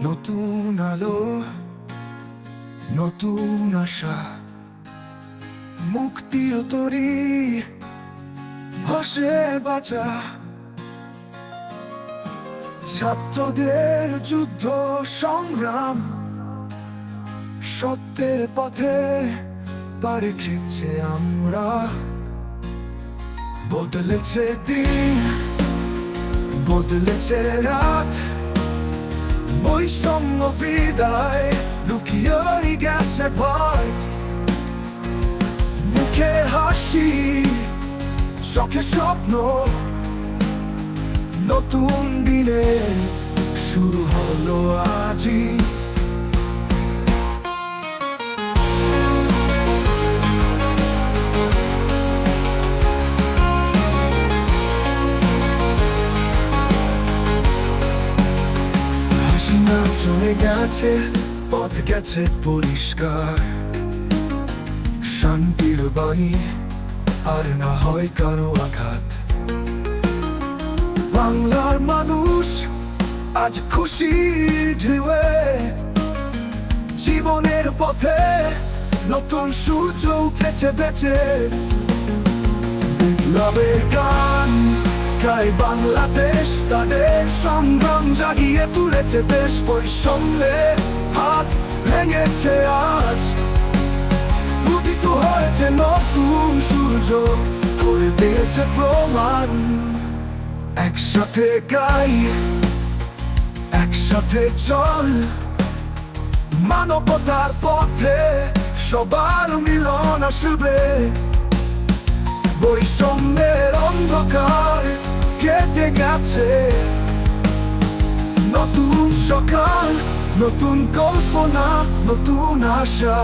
নতুন আলো, নতুন আশা, মুক্তির তরি ভাসে বাঁচা। ছাত্রদের যুদ্ধ সংগ্রাম সত্যের পথে পা রেখেছে আমরা। বদলেছে দিন, বদলেছে রাত, বৈষম্য বিদায় লুকিয়ে গেছে ভয়। মুখে হাসি, চোখে স্বপ্ন, নতুন দিনের শুরু হলো আজই। হাসিনা চলে গেছে, পথ গেছে পরিষ্কার। শান্তির বাণী আর না হয় কারো আঘাত। বাংলার মানুষ আজ খুশির ঢেউয়ে, জীবনের পথে নতুন সূর্য উঠেছে বেঁচে। বিপ্লবের গান গায় বাংলাদেশ, তাদের সংগ্রাম জাগিয়ে তুলেছে দেশ। বৈষম্যের হাত ভেঙেছে আজ, উদিত হয়েছে নতুন সূর্য, করে দিয়েছে প্রমাণ। একসাথে গাই, একসাথে চল, মানবতার পথে সবার মিলন আসবে। বৈষম্যের অন্ধকার কেটে গেছে, নতুন সকাল, নতুন কল্পনা, নতুন আশা।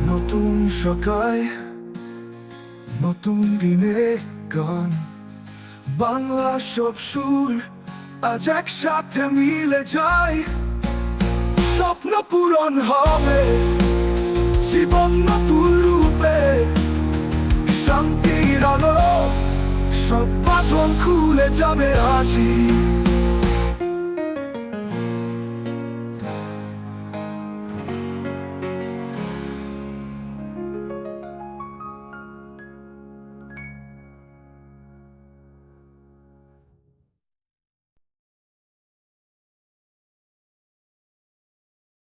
নতুন সকাল, নতুন দিনে গান, বাংলা সব সুর আজ একসাথে মিলে যায়। স্বপ্ন পূরণ হবে, জীবন নতুন রূপে, শান্তির আলো সব বাঁধন খুলে যাবে আজই।